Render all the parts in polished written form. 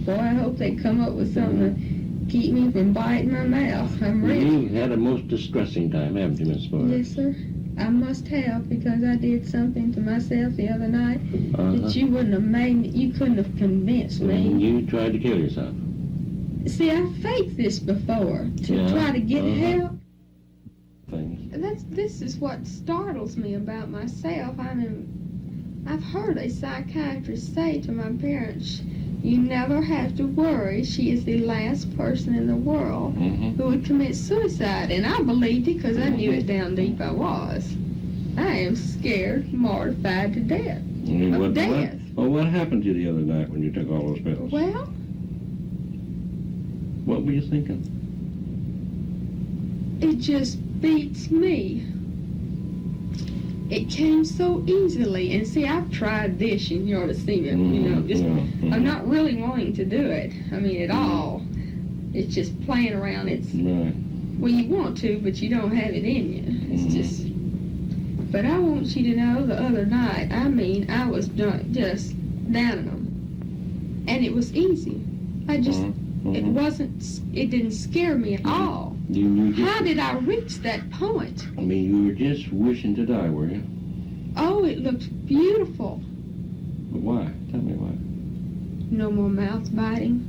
Boy, I hope they come up with something to keep me from biting my mouth. I'm ready. You've had a most distressing time, haven't you, Miss Spore? Yes, sir. I must have, because I did something to myself the other night that you wouldn't have made me, you couldn't have convinced me. You tried to kill yourself. See, I faked this before to try to get help. This is what startles me about myself. I've heard a psychiatrist say to my parents, "You never have to worry. She is the last person in the world who would commit suicide." And I believed it because I knew it down deep I was. I am scared, mortified to death of death. What happened to you the other night when you took all those pills? Well, what were you thinking? It just beats me. It came so easily, and see, I've tried this, and you ought to see me, I'm not really wanting to do it, at all. It's just playing around, well, you want to, but you don't have it in you, it's just, but I want you to know the other night, I was just down on them, and it was easy. It didn't scare me at all. How did I reach that point? You were just wishing to die, were you? Oh, it looked beautiful. But why? Tell me why. No more mouth biting.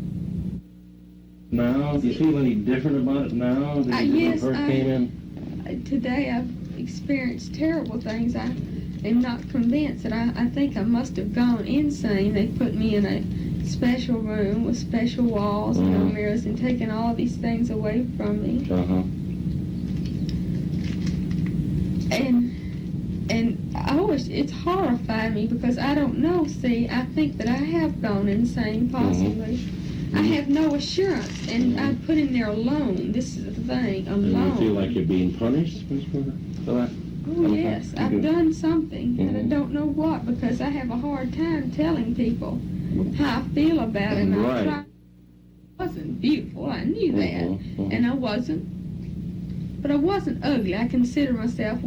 Now, do you feel any different about it now than when you first came in? Today I've experienced terrible things. I am not convinced that I think I must have gone insane. They put me in a special room with special walls and no mirrors and taken all these things away from me. And it's horrified me because I don't know. See, I think that I have gone insane, possibly. I have no assurance, and I put in there alone. This is the thing, alone. Do you feel like you're being punished for that? Oh, yes, I've done something, and I don't know what, because I have a hard time telling people how I feel about it. And I wasn't beautiful, I knew that, and I wasn't, but I wasn't ugly. I consider myself,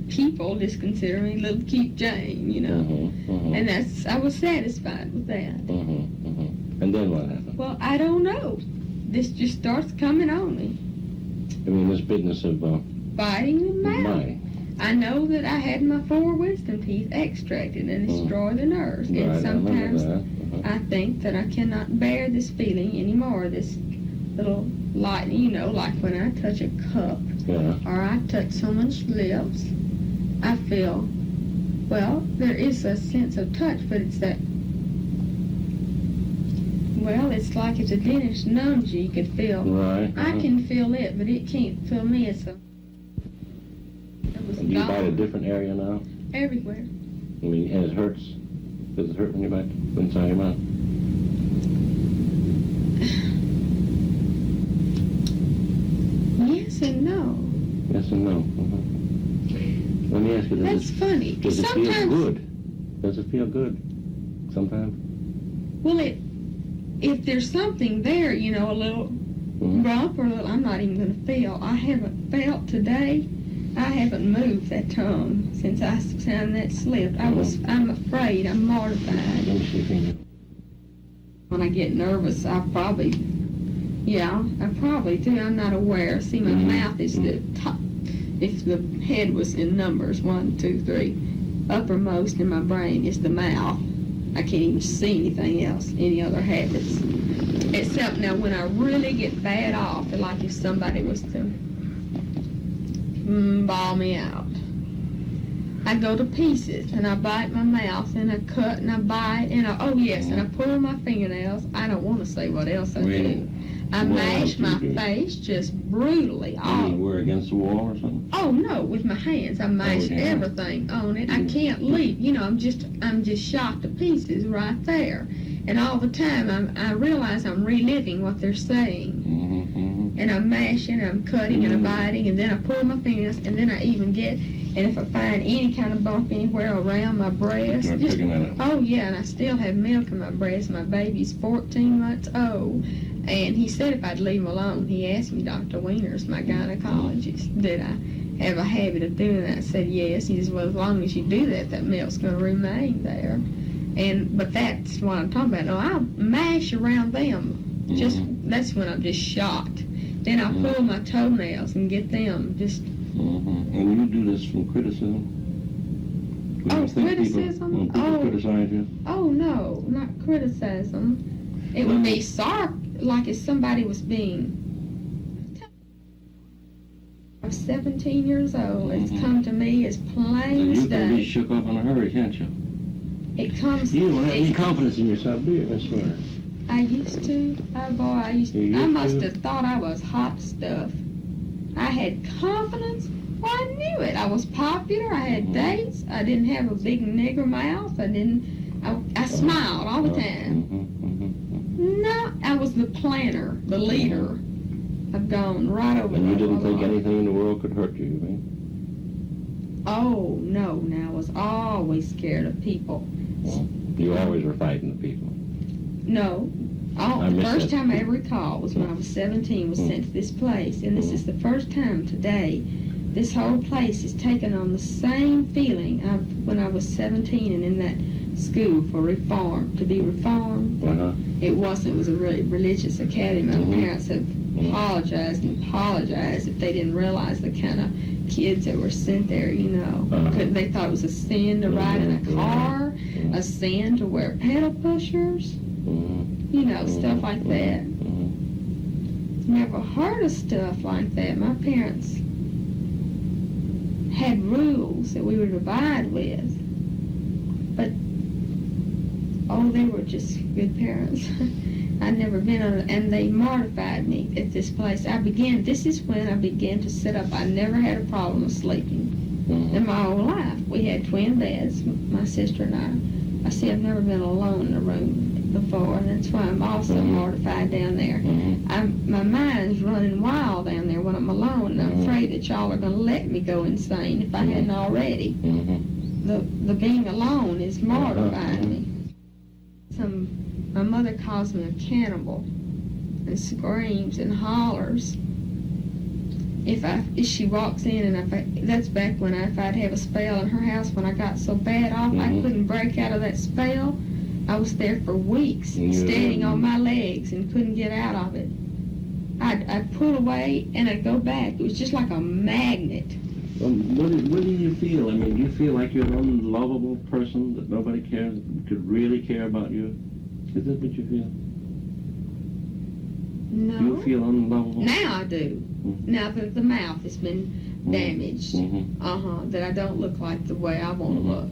people just consider me little cute Jane, and I was satisfied with that. And then what happened? Well, I don't know. This just starts coming on me. This business of biting the mouth. I know that I had my 4 wisdom teeth extracted and destroy the nerves. And sometimes I think that I cannot bear this feeling anymore, this little lightning, like when I touch a cup or I touch someone's lips. I feel, there is a sense of touch, but it's that, it's like if the dentist numbs you, you could feel. I can feel it, but it can't feel me. Do you bite a different area now? Everywhere. And it hurts? Does it hurt when you bite inside your mouth? Yes and no. Yes and no. Let me ask you, funny. Does it feel good? Does it feel good sometimes? Well, if there's something there, a little bump or a little, I'm not even going to feel. I haven't felt today. I haven't moved that tongue since that slipped. I'm afraid. I'm mortified. When I get nervous, I probably do. I'm not aware. See, my mouth is the top. If the head was in numbers, 1, 2, 3, uppermost in my brain is the mouth. I can't even see anything else, any other habits. Except now when I really get bad off, like if somebody was to bawl me out, I go to pieces and I bite my mouth and I cut and I bite and I pull my fingernails. I don't want to say what else I do. I mash my face just brutally off. Anywhere against the wall or something? Oh no, with my hands. I mash everything on it. I can't leave. I'm just shot to pieces right there. And all the time I realize I'm reliving what they're saying. And I'm mashing, I'm cutting, and I'm biting, and then I pull my fingers, and then I even get, and if I find any kind of bump anywhere around my breast, and I still have milk in my breast. My baby's 14 months old, and he said if I'd leave him alone, he asked me, Dr. Wieners, my gynecologist, did I have a habit of doing that? I said yes. He said, well, as long as you do that, that milk's going to remain there. But that's what I'm talking about. No, I'll mash around them. That's when I'm just shocked. Then I'll pull my toenails and get them just. And you do this from criticism? Criticism? When people criticize you? Oh no, not criticism. It would be like if somebody was being. I'm 17 years old. It's come to me as plain as You can be day. shook up in a hurry, can't you? It comes. You don't have any confidence in yourself, do you, Miss Swear? I used to. Oh boy, I used to. I must have thought I was hot stuff. I had confidence. Well, I knew it. I was popular. I had dates. I didn't have a big nigger mouth. I smiled all the time. No, I was the planner, the leader. I've gone right over. And you didn't think anything in the world could hurt you, you mean? Oh no! Now I was always scared of people. You always were fighting the people. No. The first time I ever recall was when I was 17, was sent to this place. And this is the first time today this whole place is taken on the same feeling when I was 17 and in that school for reform, to be reformed. It wasn't. It was a really religious academy. My parents have apologized if they didn't realize the kind of kids that were sent there, you know. They thought it was a sin to ride in a car, a sin to wear pedal pushers. You know, stuff like that. Never heard of stuff like that. My parents had rules that we would abide with. But, they were just good parents. I'd never been on it, and they mortified me at this place. This is when I began to sit up. I never had a problem with sleeping in my whole life. We had twin beds, my sister and I. I see, I've never been alone in a room before, and that's why I'm also mortified down there. My mind's running wild down there when I'm alone, and I'm afraid that y'all are going to let me go insane if I hadn't already. The being alone is mortifying me. My mother calls me a cannibal and screams and hollers if she walks in, and that's back when if I'd have a spell in her house when I got so bad off I couldn't break out of that spell. I was there for weeks, standing on my legs and couldn't get out of it. I'd pull away and I'd go back. It was just like a magnet. What do you feel? I mean, do you feel like you're an unlovable person that nobody could really care about you? Is that what you feel? No. Do you feel unlovable? Now I do. Now that the mouth has been damaged. That I don't look like the way I want to look.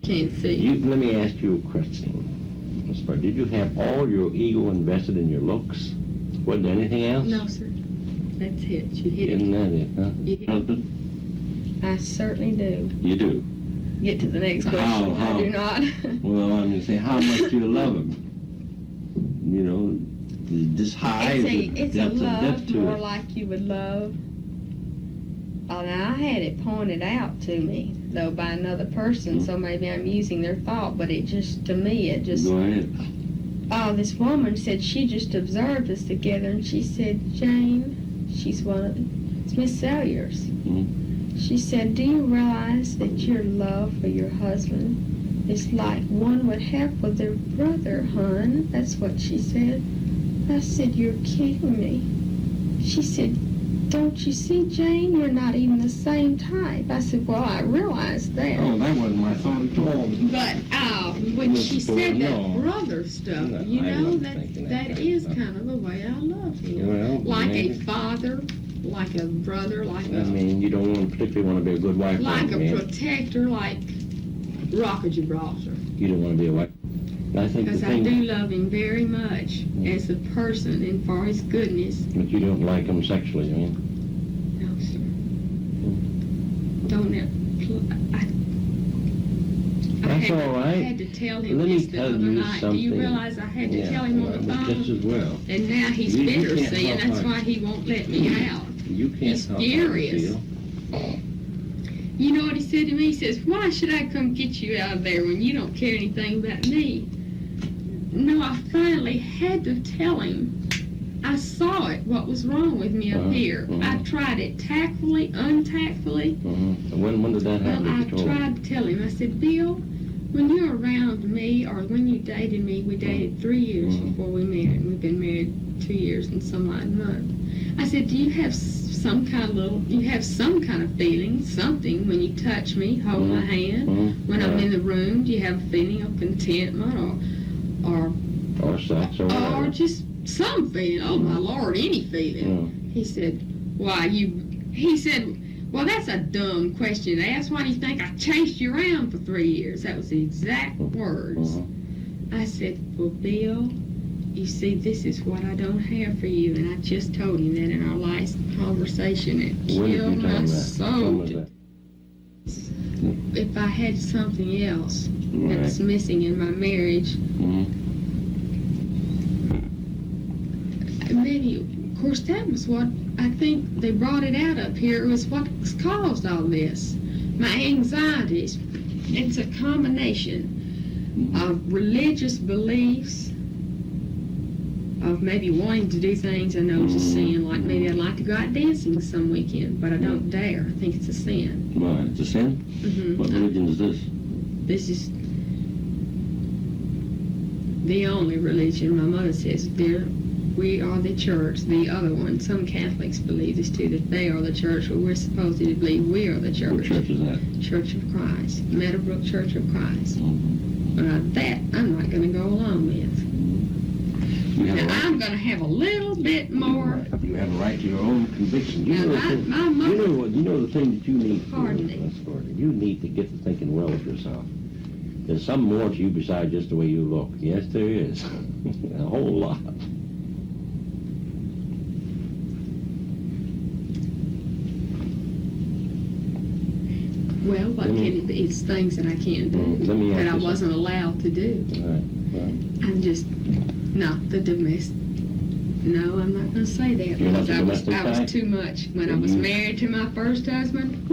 Can't feel. Let me ask you a question, Miss Bird. Did you have all your ego invested in your looks? Wasn't there anything else? No, sir. That's it. You hit it. Isn't that it, huh? You hit Husband? I certainly do. You do? Get to the next question. How? I do not. Well, I'm going to say, how much do you love him? You know, this high, it's a love depth to more it. like you would love. Oh, now I had it pointed out to me, though, by another person, so maybe I'm using their thought, but it just, to me, it just... Go ahead. This woman said she just observed us together, and she said, Jane, she's it's Miss Salyers. She said, do you realize that your love for your husband is like one would have for their brother, hon? That's what she said. I said, you're kidding me. She said, don't you see, Jane, you're not even the same type. I said, well, I realize that. Oh, that wasn't my thought at all. But when she said that brother stuff, you know, that is kind of the way I love him. Well, like maybe. a father, like a brother, like I mean, you don't particularly want to be a good wife. like a man. protector, like Rock of Gibraltar. You don't want to be a wife. I think Because I do love him very much as a person and for his goodness. But you don't like him sexually, I mean. No, sir. Don't That's all right. I had to tell him Let me this the tell other you night. Do you something. realize I had to tell him on the phone? Just as well. And now he's You bitter, can't see, and talk that's like- why he won't let me out. You can't He's talk how you furious. feel. You know what he said to me? He says, why should I come get you out of there when you don't care anything about me? No, I finally had to tell him. I saw it, what was wrong with me up here. I tried it tactfully, untactfully. When did that happen? Well, I that you told him? tried to tell him. I said, Bill, when you're around me, or when you dated me, we dated 3 years before we married, and we've been married 2 years and some odd month. I said, do you have some kind of feeling, something when you touch me, hold my hand, when I'm in the room? Do you have a feeling of contentment or sex or whatever? Or just some feeling? Oh my Lord, any feeling. He said, he said, well, that's a dumb question to ask. Why do you think I chased you around for 3 years? That was the exact words. I said, well, Bill, you see, this is what I don't have for you. And I just told him that in our last conversation. It killed my soul. If I had something else that's missing in my marriage, maybe, of course, that was what I think they brought it out up here. It was what caused all this. My anxieties. It's a combination of religious beliefs, of maybe wanting to do things I know is a sin, like maybe I'd like to go out dancing some weekend, but I don't dare. I think it's a sin. Right, it's a sin? Mm-hmm. What religion is this? This is the only religion. My mother says, we are the church. The other one, some Catholics believe this too, that they are the church, but we're supposed to believe we are the church. What church is that? Church of Christ, Meadowbrook Church of Christ. But that I'm not going to go along with. Now, I'm going to have a little bit more. You have a right to your own conviction. You know the thing that you need. Pardon me. You need to get to thinking well of yourself. There's something more to you besides just the way you look. Yes, there is. A whole lot. Well, what can it be? It's things that I can't do, that I wasn't allowed to do. Right. I'm just not the domestic. No, I'm not going to say that, because I was too much. When I was married to my first husband,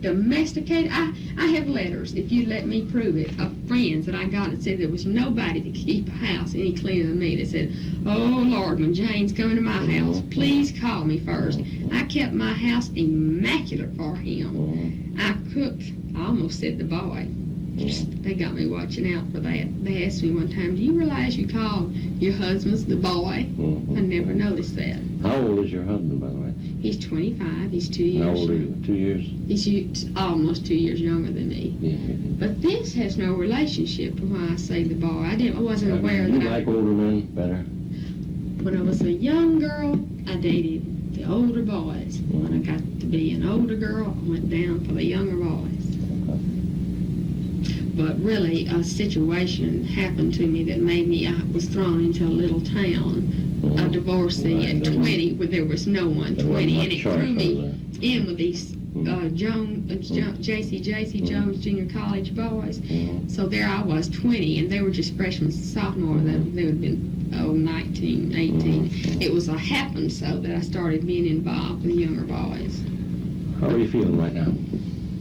domesticated. I have letters, if you let me prove it, of friends that I got that said there was nobody to keep a house any cleaner than me. They said, oh Lord, when Jane's coming to my house, please call me first. I kept my house immaculate for him. I cooked. I almost said the boy. They got me watching out for that. They asked me one time, do you realize you called your husband's the boy? I never noticed that. How old is your husband, by the way? He's 25. He's 2 years. How old are you? 2 years? He's almost 2 years younger than me. But this has no relationship to why I say the boy. I wasn't aware that you like older men better? When I was a young girl, I dated the older boys. When I got to be an older girl, I went down for the younger boys. But really, a situation happened to me that made me, I was thrown into a little town, a divorcee at 20, where there was no one, 20, and it threw me in with these J.C. Jones Junior College boys. So there I was, 20, and they were just freshmen, sophomore. They would have been, 19, 18. It was a happen so that I started being involved with the younger boys. How are you feeling right now?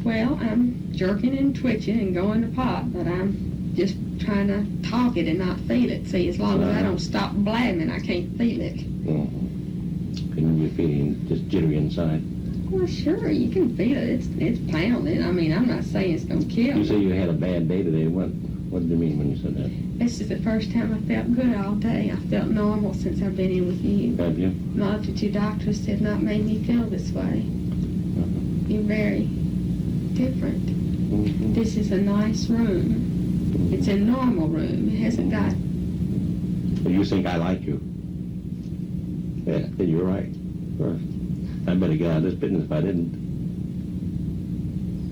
Well, I'm jerking and twitching and going to pot, but I'm just trying to talk it and not feel it. See, as long as I don't stop blabbing, I can't feel it. Can you feel just jittery inside? Well, sure, you can feel it. It's pounding. I mean, I'm not saying it's going to kill me. You say you had a bad day today. What did you mean when you said that? This is the first time I felt good all day. I felt normal since I've been in with you. Have you? Not that your doctors have not made me feel this way. You're very different. This is a nice room. It's a normal room. It hasn't got... Well, you think I like you? Yeah, then you're right. First. I better get out of this business if I didn't.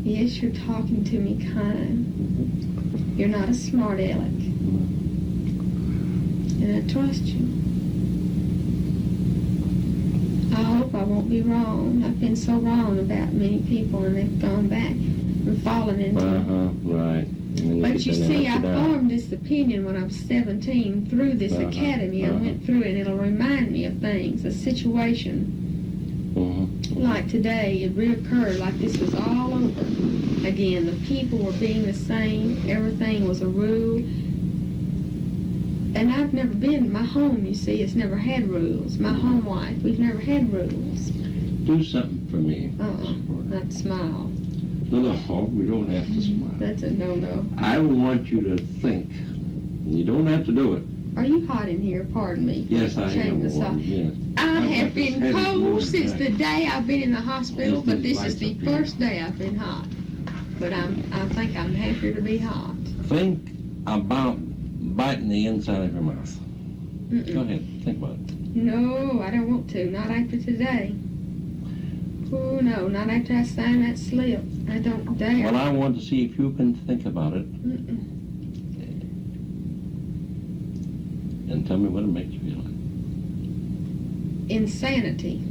Yes, you're talking to me kind. You're not a smart aleck. And I trust you. I hope I won't be wrong. I've been so wrong about many people, and they've gone back and fallen into right. But you see, I formed this opinion when I was 17 through this academy. I went through it, and it'll remind me of things, a situation like today. It reoccurred like this was all over again. The people were being the same. Everything was a rule. And I've never been, my home, you see, has never had rules. My home life, we've never had rules. Do something for me. Not smile. No, we don't have to smile. That's a no-no. I want you to think. You don't have to do it. Are you hot in here? Pardon me. Yes, I Change am. the side. Yes. I I've have got this been headache cold moving since back. the day I've been in the hospital, These but this is lights the up here. first day I've been hot. But I think I'm happier to be hot. Think about biting the inside of your mouth. Go Mm-mm. ahead. Think about it. No, I don't want to. Not after today. Oh, no, not after I sign that slip. I don't dare. Well, I want to see if you can think about it Mm-mm. and tell me what it makes you feel like. Insanity.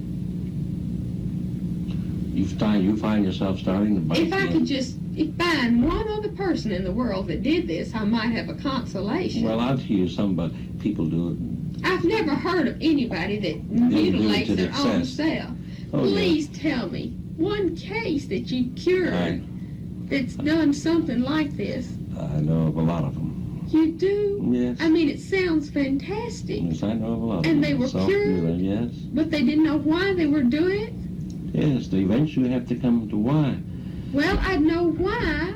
You find yourself starting to bite If I the could just find one other person in the world that did this, I might have a consolation. Well, I'll tell you something, but people do it. I've never heard of anybody that do it mutilates to the their own excess. self. Oh, yeah. Please tell me one case that you cured Right. that's done something like this. I know of a lot of them. You do? Yes. I mean, it sounds fantastic. Yes, I know of a lot of them. And they were Self-healing, yes. But they didn't know why they were doing it? Yes, they eventually have to come to why. Well, I know why.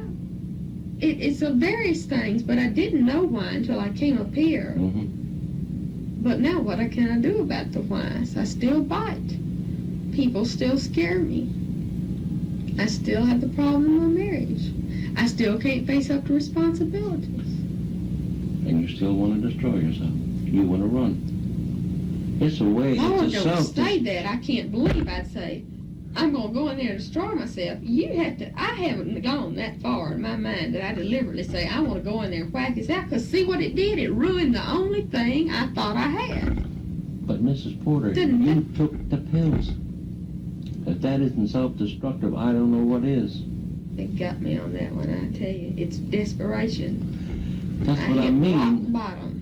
It's of various things, but I didn't know why until I came up here. Mm-hmm. But now what can I do about the whys? I still bite. People still scare me. I still have the problem in my marriage. I still can't face up to responsibilities. And you still want to destroy yourself. You want to run. It's a way, Lord, it's a don't self. say that. I can't believe I'd say, I'm going to go in there and destroy myself. You have to, I haven't gone that far in my mind that I deliberately say, I want to go in there and whack this out. Because see what it did? It ruined the only thing I thought I had. But Mrs. Porter, Didn't you it? took the pills. If that isn't self-destructive, I don't know what is. They got me on that one, I tell you. It's desperation. That's what I hit rock mean. bottom.